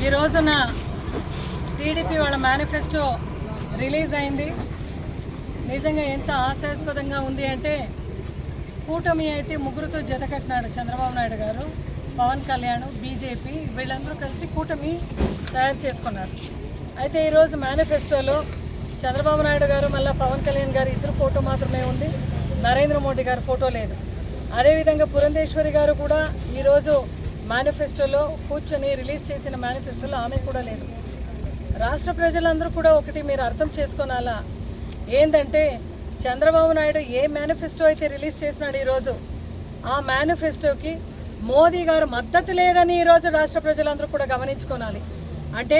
ఈ రోజున టీడీపీ వాళ్ళ మేనిఫెస్టో రిలీజ్ అయింది. నిజంగా ఎంత హాస్యాస్పదంగా ఉంది అంటే, కూటమి అయితే ముగ్గురుతో జతకట్టినాడు చంద్రబాబు నాయుడు గారు, పవన్ కళ్యాణ్, బీజేపీ వీళ్ళందరూ కలిసి కూటమి తయారు చేసుకున్నారు. అయితే ఈరోజు మేనిఫెస్టోలో చంద్రబాబు నాయుడు గారు మళ్ళీ పవన్ కళ్యాణ్ గారు ఇద్దరు ఫోటో మాత్రమే ఉంది, నరేంద్ర మోడీ గారి ఫోటో లేదు. అదేవిధంగా పురంధేశ్వరి గారు కూడా ఈరోజు మేనిఫెస్టోలో కూర్చొని రిలీజ్ చేసిన మేనిఫెస్టోలో ఆమె కూడా లేదు. రాష్ట్ర ప్రజలందరూ కూడా ఒకటి మీరు అర్థం చేసుకోనాలా, ఏంటంటే చంద్రబాబు నాయుడు ఏ మేనిఫెస్టో అయితే రిలీజ్ చేసినాడు ఈరోజు, ఆ మేనిఫెస్టోకి మోదీ గారు మద్దతు లేదని ఈరోజు రాష్ట్ర ప్రజలందరూ కూడా గమనించుకోనాలి. అంటే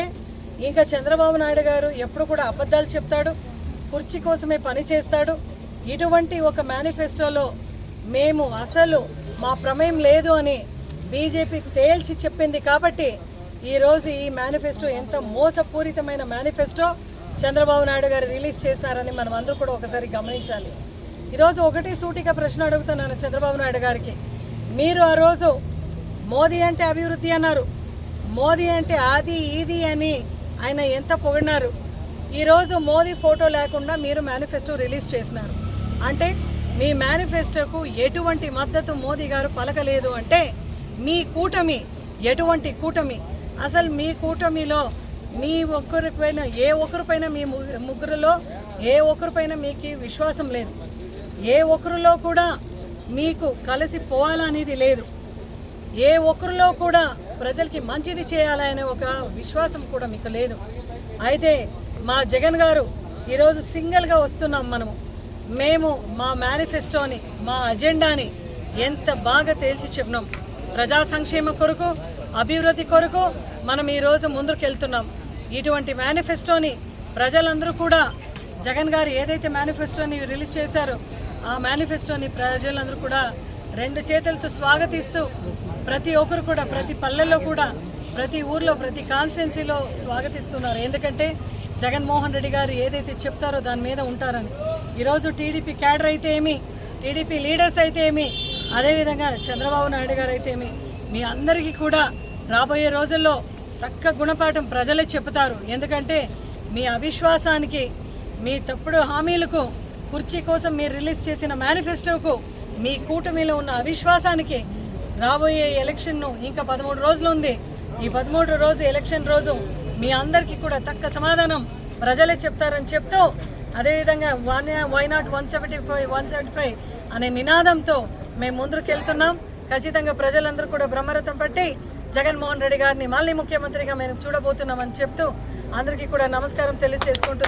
ఇంకా చంద్రబాబు నాయుడు గారు ఎప్పుడు కూడా అబద్ధాలు చెప్తాడు, కుర్చీ కోసమే పని చేస్తాడు. ఇటువంటి ఒక మేనిఫెస్టోలో మేము అసలు మా ప్రమేయం లేదు అని బీజేపీ తేల్చి చెప్పింది. కాబట్టి ఈరోజు ఈ మేనిఫెస్టో ఎంత మోసపూరితమైన మేనిఫెస్టో చంద్రబాబు నాయుడు గారు రిలీజ్ చేసినారని మనం అందరూ కూడా ఒకసారి గమనించాలి. ఈరోజు ఒకటి సూటిగా ప్రశ్న అడుగుతున్నాను చంద్రబాబు నాయుడు గారికి. మీరు ఆ రోజు మోదీ అంటే అభివృద్ధి అన్నారు, మోదీ అంటే అది ఇది అని ఆయన ఎంత పొగిడినారు. ఈరోజు మోదీ ఫోటో లేకుండా మీరు మేనిఫెస్టో రిలీజ్ చేసినారు. అంటే మీ మేనిఫెస్టోకు ఎటువంటి మద్దతు మోదీ గారు పలకలేదు. అంటే మీ కూటమి ఎటువంటి కూటమి? అసలు మీ కూటమిలో మీ ఒక్కరిపైన ఏ ఒక్కరిపైన మీ ముగ్గురులో ఏ ఒక్కరిపైన మీకు విశ్వాసం లేదు, ఏ ఒక్కరిలో కూడా మీకు కలిసి పోవాలనేది లేదు, ఏ ఒక్కరిలో కూడా ప్రజలకి మంచిది చేయాలనే ఒక విశ్వాసం కూడా మీకు లేదు. అయితే మా జగన్ గారు ఈరోజు సింగిల్గా వస్తున్నాం. మేము మా మేనిఫెస్టోని, మా అజెండాని ఎంత బాగా తేల్చి చెప్పినాం. ప్రజా సంక్షేమ కొరకు, అభివృద్ధి కొరకు మనం ఈరోజు ముందుకెళ్తున్నాం. ఇటువంటి మేనిఫెస్టోని ప్రజలందరూ కూడా, జగన్ గారు ఏదైతే మేనిఫెస్టోని రిలీజ్ చేశారో ఆ మేనిఫెస్టోని ప్రజలందరూ కూడా రెండు చేతులతో స్వాగతిస్తూ ప్రతి ఒక్కరు కూడా ప్రతి పల్లెల్లో కూడా, ప్రతి ఊర్లో, ప్రతి కాన్స్టిట్యున్సీలో స్వాగతిస్తున్నారు. ఎందుకంటే జగన్మోహన్ రెడ్డి గారు ఏదైతే చెప్తారో దాని మీద ఉంటారని. ఈరోజు టీడీపీ క్యాడర్ అయితే ఏమి, టీడీపీ లీడర్స్ అయితే ఏమి, అదేవిధంగా చంద్రబాబు నాయుడు గారు అయితే ఏమి, మీ అందరికీ కూడా రాబోయే రోజుల్లో తక్క గుణపాఠం ప్రజలే చెప్తారు. ఎందుకంటే మీ అవిశ్వాసానికి, మీ తప్పుడు హామీలకు, కుర్చీ కోసం మీరు రిలీజ్ చేసిన మేనిఫెస్టోకు, మీ కూటమిలో ఉన్న అవిశ్వాసానికి రాబోయే ఎలక్షన్ను ఇంకా 13 రోజులు ఉంది. ఈ 13 రోజు ఎలక్షన్ రోజు మీ అందరికీ కూడా తక్క సమాధానం ప్రజలే చెప్తారని చెప్తూ, అదేవిధంగా వై నాట్ 175 అనే నినాదంతో మేము ముందుకు వెళ్తున్నాం. ఖచ్చితంగా ప్రజలందరూ కూడా బ్రహ్మరథం పట్టి జగన్మోహన్ రెడ్డి గారిని మళ్ళీ ముఖ్యమంత్రిగా మేము చూడబోతున్నామని చెప్తూ అందరికీ కూడా నమస్కారం తెలియజేసుకుంటూ